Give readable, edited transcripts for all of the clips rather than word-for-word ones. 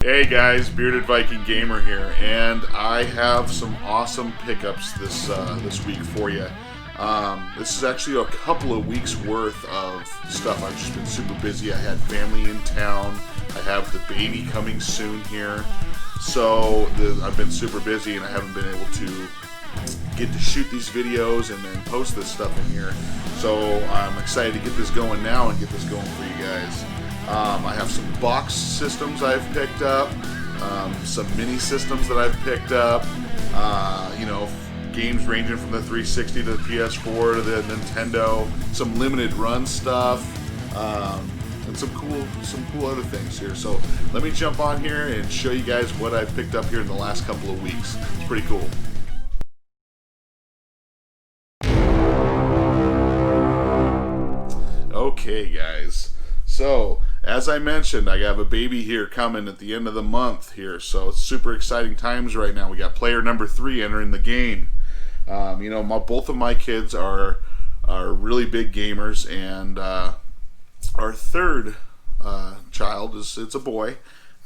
Hey guys, Bearded Viking Gamer here, and I have some awesome pickups this week for you. This is actually a couple of weeks worth of stuff. I've just been super busy. I had family in town. I have the baby coming soon here, so I've been super busy, and I haven't been able to get to shoot these videos and then post this stuff in here. So I'm excited to get this going now and get this going for you guys. I have some box systems I've picked up, some mini systems that I've picked up, games ranging from the 360 to the PS4 to the Nintendo, some limited run stuff, and some cool other things here. So let me jump on here and show you guys what I've picked up here in the last couple of weeks. It's pretty cool. Okay, guys. So, as I mentioned, I have a baby here coming at the end of the month here, so it's super exciting times right now. We got player number 3 entering the game. Both of my kids are really big gamers, and our third child it's a boy.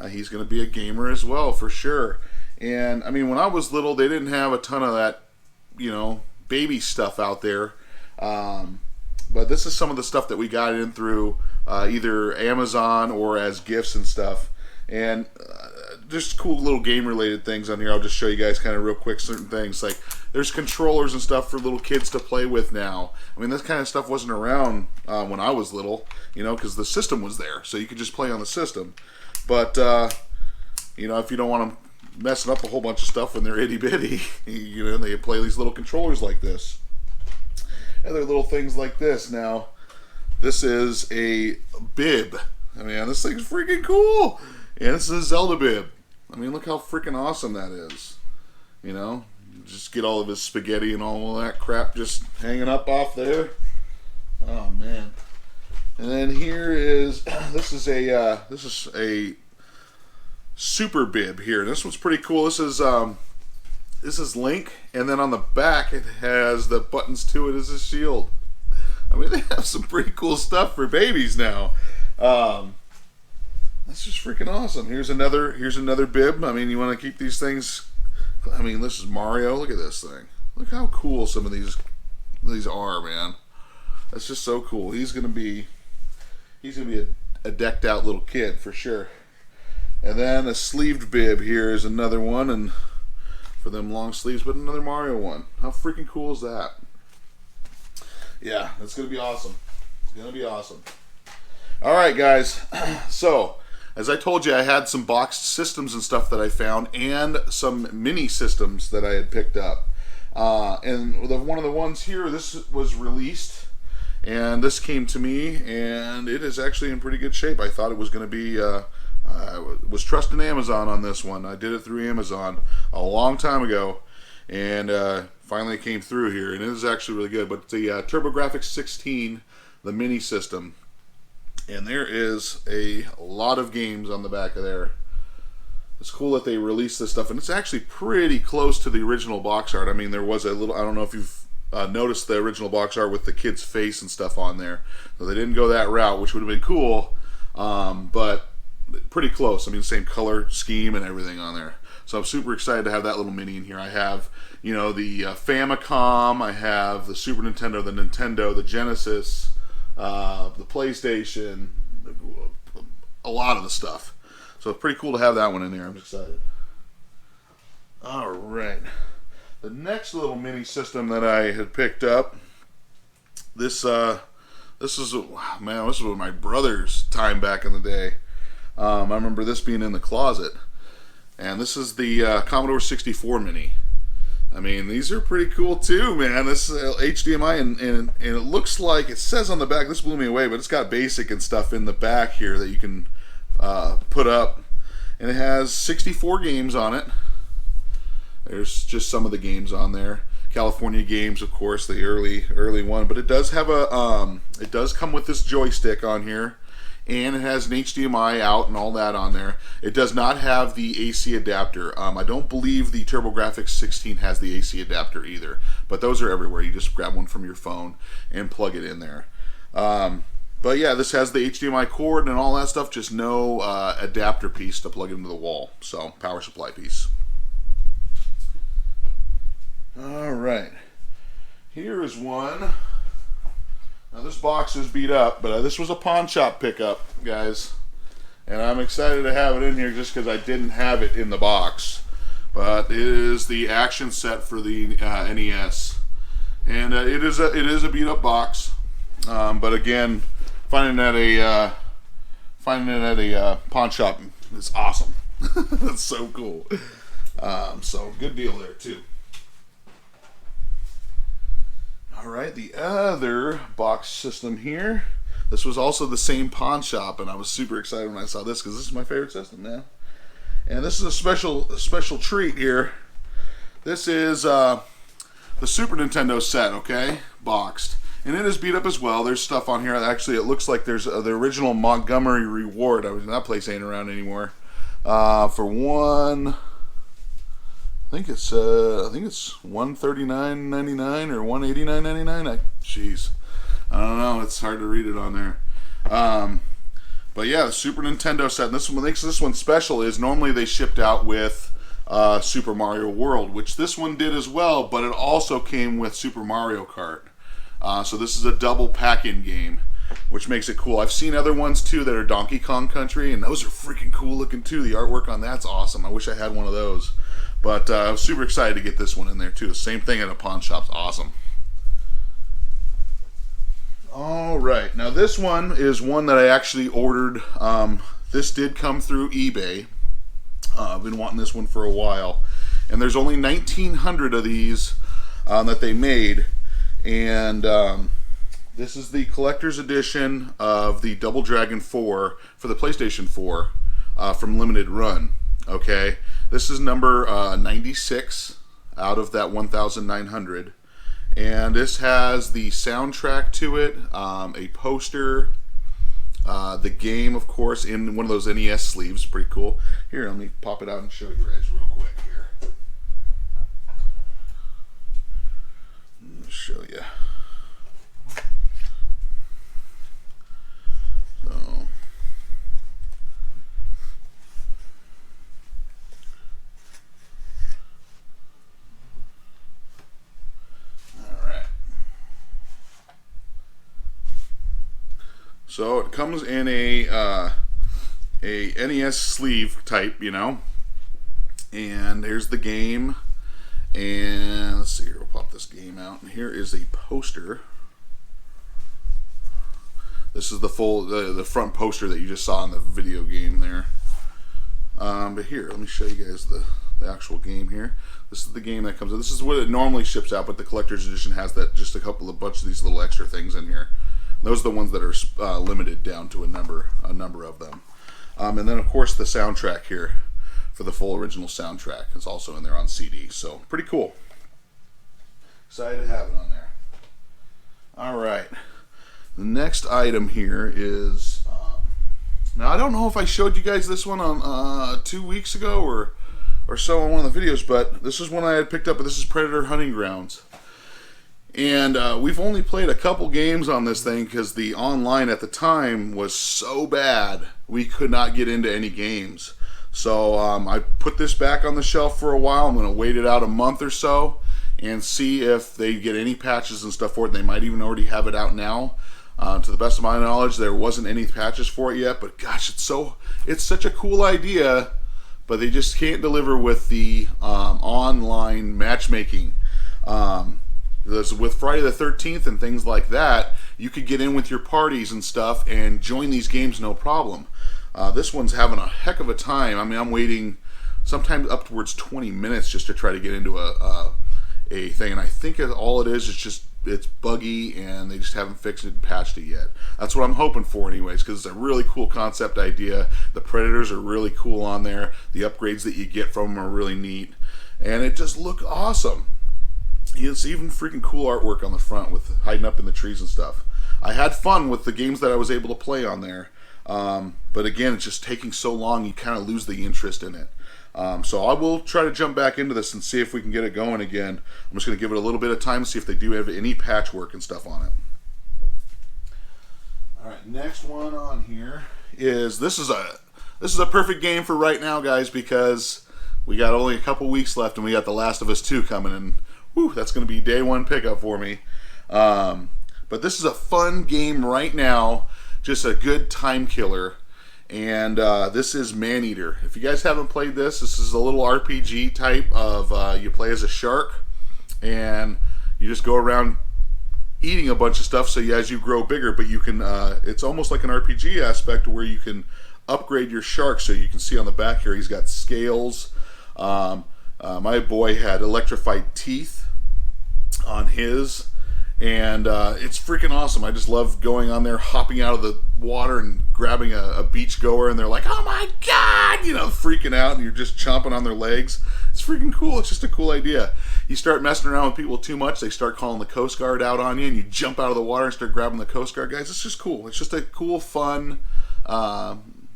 He's going to be a gamer as well, for sure. And I mean, when I was little, they didn't have a ton of that, baby stuff out there. But this is some of the stuff that we got in through either Amazon or as gifts and stuff. And just cool little game related things on here. I'll just show you guys kind of real quick certain things. Like there's controllers and stuff for little kids to play with now. I mean, this kind of stuff wasn't around when I was little, because the system was there. So you could just play on the system. But, if you don't want them messing up a whole bunch of stuff when they're itty bitty, they play these little controllers like this. Other little things like this. Now, this is a bib. I mean, this thing's freaking cool. And this is a Zelda bib. I mean, look how freaking awesome that is. Just get all of his spaghetti and all of that crap just hanging up off there. Oh man. And then here is this is a super bib here. This one's pretty cool. This is Link, and then on the back it has the buttons to it as a shield. I mean, they have some pretty cool stuff for babies now. That's just freaking awesome. Here's another bib. I mean, you want to keep these things. I mean, this is Mario. Look at this thing. Look how cool some of these are, man. That's just so cool. He's gonna be a decked out little kid for sure. And then a sleeved bib here is another one, and for them long sleeves, but another Mario one. How freaking cool is that? Yeah, that's going to be awesome. It's going to be awesome. Alright, guys. So, as I told you, I had some boxed systems and stuff that I found, and some mini systems that I had picked up. And one of the ones here, this was released, and this came to me, and it is actually in pretty good shape. I thought it was going to be... I was trusting Amazon on this one. I did it through Amazon a long time ago, and finally it came through here, and it is actually really good. But it's the TurboGrafx 16, the mini system, and there is a lot of games on the back of there. It's cool that they released this stuff, and it's actually pretty close to the original box art. I mean, there was a little, I don't know if you've noticed the original box art with the kid's face and stuff on there. So they didn't go that route, which would have been cool, but pretty close. I mean, same color scheme and everything on there. So I'm super excited to have that little mini in here. I have, the Famicom, I have the Super Nintendo, the Nintendo, the Genesis, the PlayStation, a lot of the stuff. So it's pretty cool to have that one in there. I'm excited. All right. The next little mini system that I had picked up, this was my brother's time back in the day. I remember this being in the closet, and this is the Commodore 64 Mini. I mean, these are pretty cool too, man. This is HDMI, and it looks like, it says on the back, this blew me away, but it's got basic and stuff in the back here that you can put up, and it has 64 games on it. There's just some of the games on there. California Games, of course, the early one, but it does have it does come with this joystick on here. And it has an HDMI out and all that on there. It does not have the AC adapter. I don't believe the TurboGrafx 16 has the AC adapter either. But those are everywhere. You just grab one from your phone and plug it in there. But yeah, this has the HDMI cord and all that stuff, just no adapter piece to plug into the wall. So, power supply piece. Alright. Here is one. Now this box is beat up, but this was a pawn shop pickup, guys. And I'm excited to have it in here just because I didn't have it in the box. But it is the action set for the NES. And it is a beat up box. But again, finding it at a pawn shop is awesome. That's so cool. So good deal there too. Alright, the other box system here. This was also the same pawn shop, and I was super excited when I saw this because this is my favorite system, man. And this is a special treat here. This is the Super Nintendo set, okay? Boxed. And it is beat up as well. There's stuff on here. Actually, it looks like there's the original Montgomery Reward. That place ain't around anymore. For one... I think it's $139.99 or $189.99. Jeez, I don't know. It's hard to read it on there. But yeah, the Super Nintendo set. And this one, what makes this one special is normally they shipped out with Super Mario World, which this one did as well. But it also came with Super Mario Kart. So this is a double pack-in game, which makes it cool. I've seen other ones too that are Donkey Kong Country, and those are freaking cool looking too. The artwork on that's awesome. I wish I had one of those. But I was super excited to get this one in there too. Same thing at a pawn shop's awesome. Alright, now this one is one that I actually ordered. This did come through eBay. I've been wanting this one for a while. And there's only 1,900 of these that they made. And this is the collector's edition of the Double Dragon 4 for the PlayStation 4 from Limited Run. Okay, this is number 96 out of that 1,900, and this has the soundtrack to it, a poster, the game, of course, in one of those NES sleeves. Pretty cool. Here, let me pop it out and show you guys real quick here. Let me show you. So it comes in a NES sleeve type, you know, and here's the game, and let's see here, we'll pop this game out, and here is a poster. This is the the front poster that you just saw in the video game there. But here, let me show you guys the actual game here. This is the game that comes in. This is what it normally ships out, but the collector's edition has that just a bunch of these little extra things in here. Those are the ones that are limited down to a number of them. And then, of course, the soundtrack here for the full original soundtrack is also in there on CD. So, pretty cool. Excited to have it on there. All right. The next item here is... now, I don't know if I showed you guys this one on 2 weeks ago or so on one of the videos, but this is one I had picked up, but this is Predator Hunting Grounds. And we've only played a couple games on this thing because the online at the time was so bad we could not get into any games. So I put this back on the shelf for a while. I'm going to wait it out a month or so and see if they get any patches and stuff for it. They might even already have it out now. To the best of my knowledge, there wasn't any patches for it yet. But gosh, it's such a cool idea, but they just can't deliver with the online matchmaking. With Friday the 13th and things like that, you could get in with your parties and stuff and join these games no problem. This one's having a heck of a time. I mean, I'm waiting sometimes upwards 20 minutes just to try to get into a thing, and I think all it is just it's buggy and they just haven't fixed it and patched it yet. That's what I'm hoping for anyways, because it's a really cool concept idea. The Predators are really cool on there. The upgrades that you get from them are really neat, and it just looks awesome. It's even freaking cool artwork on the front with hiding up in the trees and stuff. I had fun with the games that I was able to play on there. But again, it's just taking so long, you kind of lose the interest in it. So I will try to jump back into this and see if we can get it going again. I'm just going to give it a little bit of time to see if they do have any patchwork and stuff on it. All right, next one on here is this is a perfect game for right now, guys, because we got only a couple weeks left and we got The Last of Us 2 coming, and whew, that's going to be day one pickup for me. But this is a fun game right now, just a good time killer, and this is Maneater. If you guys haven't played this, this is a little RPG type of you play as a shark, and you just go around eating a bunch of stuff so as you grow bigger, but you can it's almost like an RPG aspect where you can upgrade your shark. So you can see on the back here he's got scales. My boy had electrified teeth on his, and it's freaking awesome. I just love going on there, hopping out of the water and grabbing a beach goer, and they're like, oh my god, you know, freaking out, and you're just chomping on their legs. It's freaking cool. It's just a cool idea. You start messing around with people too much, they start calling the Coast Guard out on you, and you jump out of the water and start grabbing the Coast Guard guys. It's just cool. It's just a cool, fun,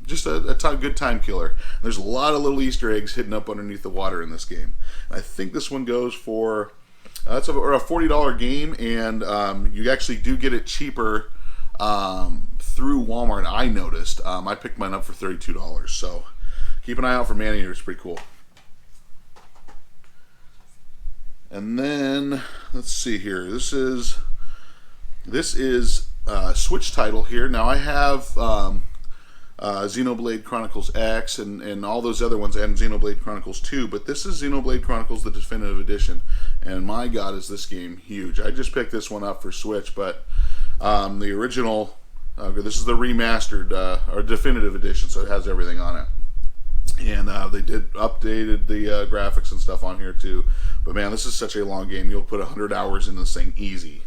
just a good time killer. And there's a lot of little Easter eggs hidden up underneath the water in this game. And I think this one goes for that's a $40 game, and you actually do get it cheaper through Walmart. I noticed. I picked mine up for $32, so keep an eye out for Maneater. It's pretty cool. And then let's see here. This is a Switch title here. Now I have Xenoblade Chronicles X and all those other ones, and Xenoblade Chronicles 2, but this is Xenoblade Chronicles the Definitive Edition, and my god is this game huge. I just picked this one up for Switch, but the original, this is the remastered or Definitive Edition, so it has everything on it. And they did updated the graphics and stuff on here too. But man, this is such a long game. You'll put 100 hours in this thing easy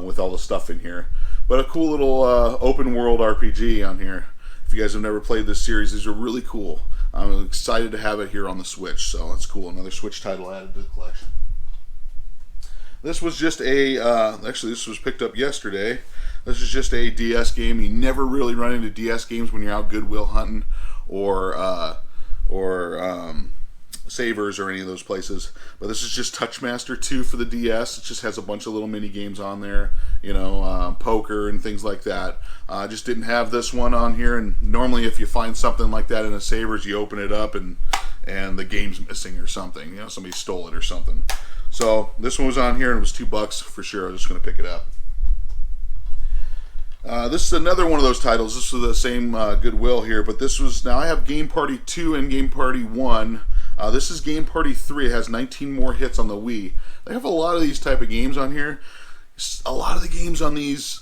with all the stuff in here. But a cool little open world RPG on here. If you guys have never played this series, these are really cool. I'm excited to have it here on the Switch, so that's cool. Another Switch title added to the collection. This was just a, actually this was picked up yesterday. This is just a DS game. You never really run into DS games when you're out Goodwill hunting or Savers or any of those places. But this is just Touchmaster 2 for the DS. It just has a bunch of little mini games on there, you know, poker and things like that. I just didn't have this one on here, and normally if you find something like that in a Savers, you open it up and the game's missing or something. You know, somebody stole it or something. So this one was on here and it was $2 for sure. I was just going to pick it up. This is another one of those titles. This is the same Goodwill here, but this was, now I have Game Party 2 and Game Party 1. This is Game Party 3. It has 19 more hits on the Wii. They have a lot of these type of games on here. A lot of the games on these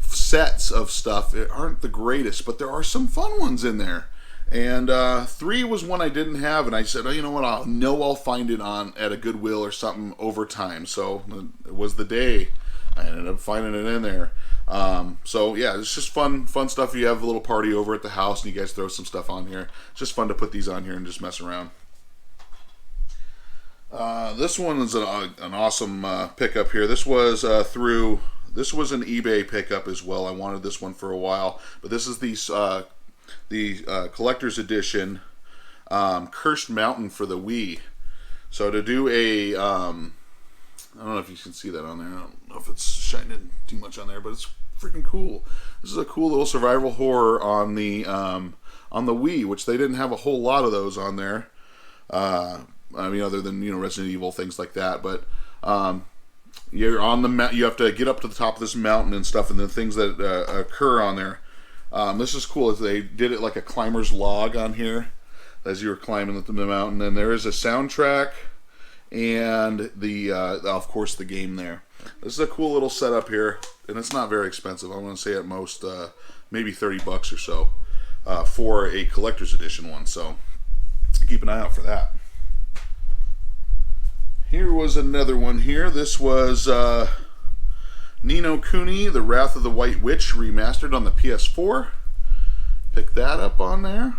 sets of stuff aren't the greatest, but there are some fun ones in there. And 3 was one I didn't have, and I said, oh, you know what, I'll find it at a Goodwill or something over time. So it was the day I ended up finding it in there. So yeah, it's just fun stuff. You have a little party over at the house and you guys throw some stuff on here. It's just fun to put these on here and just mess around. This one is an awesome pickup here. This was an eBay pickup as well. I wanted this one for a while, but this is the collector's edition Cursed Mountain for the Wii. So to do a I don't know if you can see that on there. I don't know if it's shining too much on there, but it's freaking cool. This is a cool little survival horror on the Wii, which they didn't have a whole lot of those on there. I mean, other than, you know, Resident Evil, things like that. But you're on the you have to get up to the top of this mountain and stuff, and the things that occur on there. This is cool. They did it like a climber's log on here as you were climbing the mountain. And there is a soundtrack. And of course the game there. This is a cool little setup here, and it's not very expensive. I'm going to say at most maybe $30 or so for a collector's edition one. So keep an eye out for that. Here was another one here. This was Ninokuni, The Wrath of the White Witch remastered on the PS4. Pick that up on there.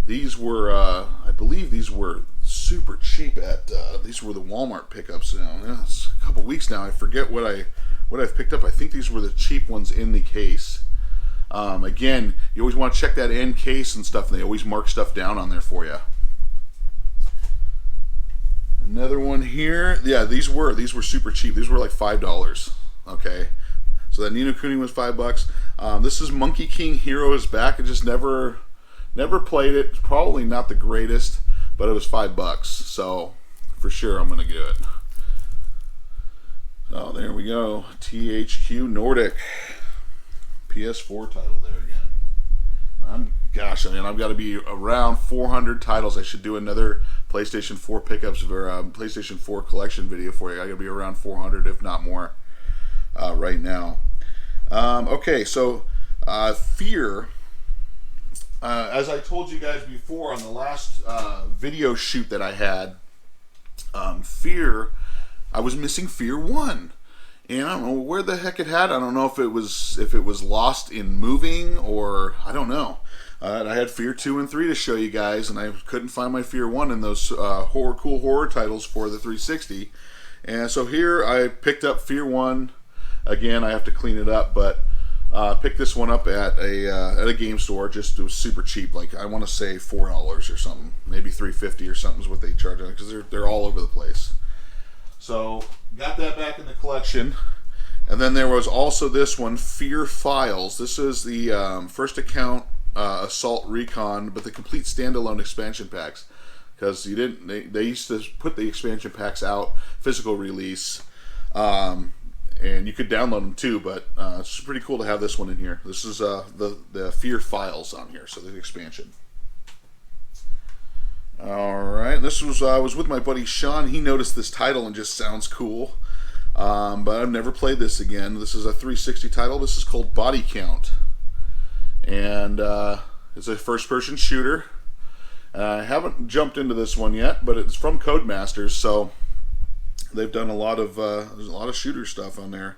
These were, I believe these were super cheap at, these were the Walmart pickups now. Yeah, it's a couple weeks now. I forget what I've picked up. I think these were the cheap ones in the case. Again, you always want to check that end case and stuff, and they always mark stuff down on there for you. Another one here. Yeah, these were super cheap. These were like $5. Okay, so that Ninokuni was $5. This is Monkey King Hero is back. I just never played it. It's probably not the greatest, but it was $5. So for sure I'm gonna do it. Oh, there we go. THQ Nordic PS4 title there again. Gosh, I mean, I've got to be around 400 titles. I should do another PlayStation 4 pickups or PlayStation 4 collection video for you. I got to be around 400, if not more, right now. Okay, so Fear. As I told you guys before on the last video shoot that I had, Fear, I was missing Fear 1. And I don't know where the heck it had. I don't know if it was lost in moving, or I don't know. I had Fear 2 and 3 to show you guys, and I couldn't find my Fear 1 in those cool horror titles for the 360. And so here I picked up Fear 1. Again, I have to clean it up, but picked this one up at a game store. Just, it was super cheap. Like, I want to say $4 or something, maybe $3.50 or something is what they charge, because they're all over the place. So got that back in the collection. And then there was also this one, Fear Files. This is the first account Assault Recon, but the complete standalone expansion packs, because they used to put the expansion packs out physical release, and you could download them too. But it's pretty cool to have this one in here. This is the Fear Files on here, so the expansion. All right, this was I was with my buddy Sean. He noticed this title and just sounds cool, but I've never played this again. This is a 360 title. This is called Body Count. And it's a first-person shooter. I haven't jumped into this one yet, but it's from Codemasters, so they've done a lot of there's a lot of shooter stuff on there.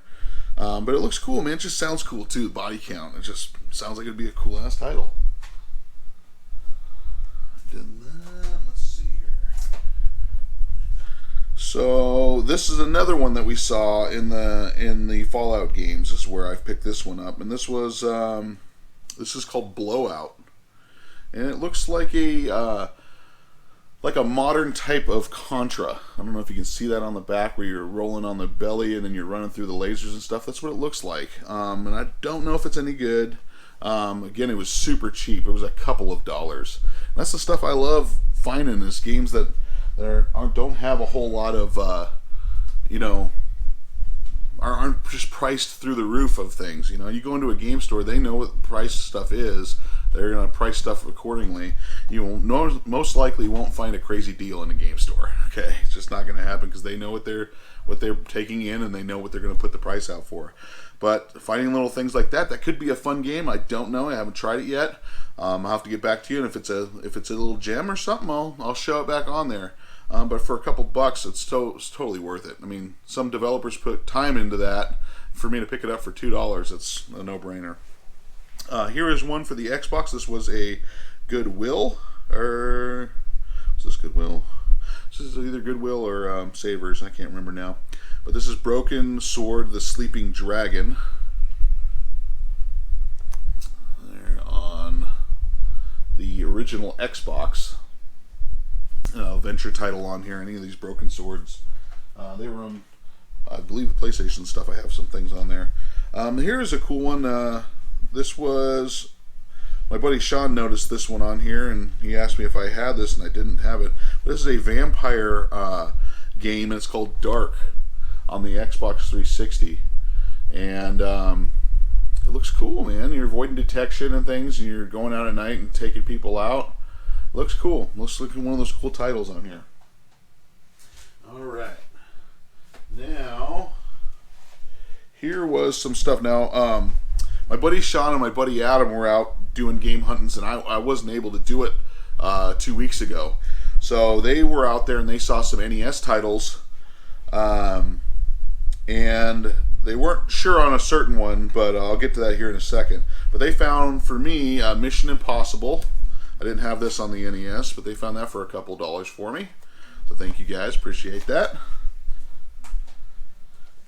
But it looks cool, man. It just sounds cool too. Body Count. It just sounds like it'd be a cool ass title. Did that. Let's see here. So this is another one that we saw in the Fallout games. This is where I picked this one up, and this was. This is called Blowout, and it looks like a modern type of Contra. I don't know if you can see that on the back, where you're rolling on the belly and then you're running through the lasers and stuff. That's what it looks like, and I don't know if it's any good. Again, it was super cheap. It was a couple of dollars. And that's the stuff I love finding, is games that don't have a whole lot of aren't just priced through the roof of things. You know, you go into a game store, they know what price stuff is. They're going to price stuff accordingly. You will most likely won't find a crazy deal in a game store. Okay, it's just not going to happen, because they know what they're taking in, and they know what they're going to put the price out for. But finding little things like that could be a fun game. I don't know. I haven't tried it yet. I'll have to get back to you, and if it's a little gem or something, I'll show it back on there. But for a couple bucks, it's totally worth it. I mean, some developers put time into that. For me to pick it up for $2, it's a no-brainer. Here is one for the Xbox. This was a Goodwill, or was this Goodwill? This is either Goodwill or Savers. I can't remember now. But this is Broken Sword, the Sleeping Dragon. There on the original Xbox. Venture title on here. Any of these Broken Swords, they were on, I believe, the PlayStation stuff. I have some things on there. Here's a cool one. This was my buddy Sean noticed this one on here, and he asked me if I had this, and I didn't have it. But this is a vampire game, and it's called Dark on the Xbox 360, and it looks cool, man. You're avoiding detection and things, and you're going out at night and taking people out. Looks cool. Looks like one of those cool titles on here. Alright. Now, here was some stuff. Now, my buddy Sean and my buddy Adam were out doing game huntings, and I wasn't able to do it 2 weeks ago. So they were out there, and they saw some NES titles, and they weren't sure on a certain one, but I'll get to that here in a second. But they found, for me, Mission Impossible. I didn't have this on the NES, but they found that for a couple dollars for me. So thank you guys, appreciate that.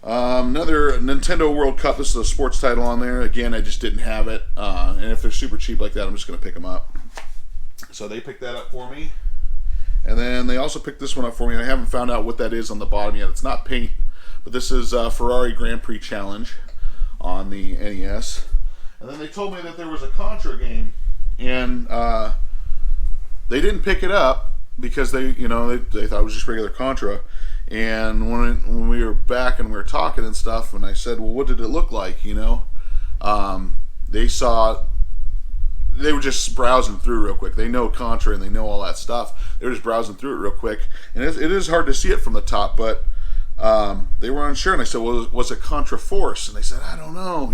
Another Nintendo World Cup. This is a sports title on there. Again, I just didn't have it. And if they're super cheap like that, I'm just going to pick them up. So they picked that up for me. And then they also picked this one up for me. I haven't found out what that is on the bottom yet. It's not paint, but this is Ferrari Grand Prix Challenge on the NES. And then they told me that there was a Contra game, and they didn't pick it up because they thought it was just regular Contra. And when we were back and we were talking and stuff, and I said, well, what did it look like, they were just browsing through real quick. They know Contra and they know all that stuff. They were just browsing through it real quick. And it is hard to see it from the top, but they were unsure. And I said, well, was it Contra Force? And they said, I don't know.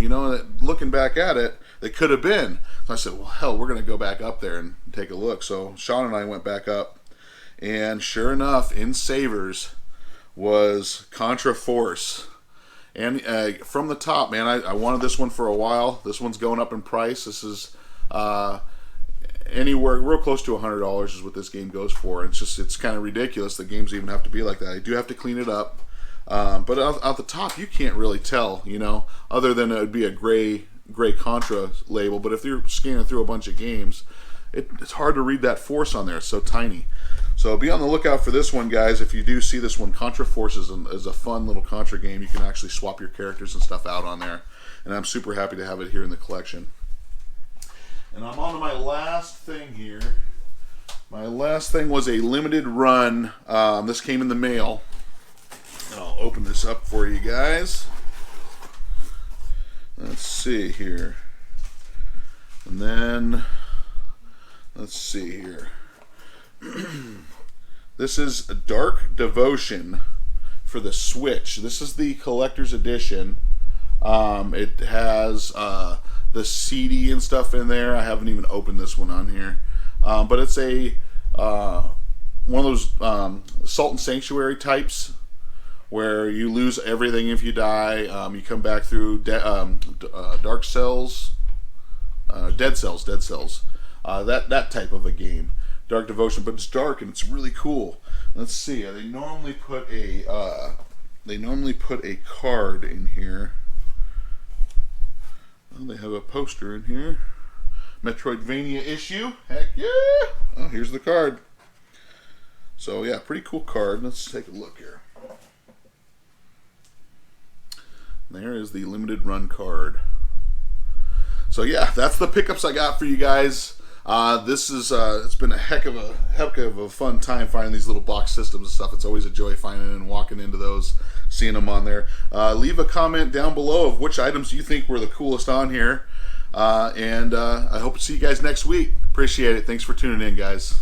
Looking back at it, they could have been. So I said, well, hell, we're going to go back up there and take a look. So Sean and I went back up. And sure enough, in Savers was Contra Force. And from the top, man, I wanted this one for a while. This one's going up in price. This is anywhere real close to $100 is what this game goes for. It's kind of ridiculous that games even have to be like that. I do have to clean it up, but out the top you can't really tell, other than it would be a gray Contra label. But if you're scanning through a bunch of games, it's hard to read that Force on there. It's so tiny. So be on the lookout for this one, guys. If you do see this one, Contra Force is a fun little Contra game. You can actually swap your characters and stuff out on there, and I'm super happy to have it here in the collection. And I'm on to my last thing here. My last thing was a limited run. This came in the mail. And I'll open this up for you guys. Let's see here. And then, let's see here. This is a Dark Devotion for the Switch. This is the collector's edition. It has the CD and stuff in there. I haven't even opened this one on here, but it's a one of those Salt and Sanctuary types where you lose everything if you die. You come back through Dark Cells, Dead Cells, that type of a game. Dark Devotion, but it's dark and it's really cool. Let's see. They normally put a card in here. Well, they have a poster in here. Metroidvania issue. Heck yeah! Oh, here's the card. So yeah, pretty cool card. Let's take a look here. There is the limited run card. So yeah, that's the pickups I got for you guys. This is it's been a heck of a fun time finding these little box systems and stuff. It's always a joy finding and walking into those, seeing them on there. Leave a comment down below of which items you think were the coolest on here, and I hope to see you guys next week. Appreciate it. Thanks for tuning in, guys.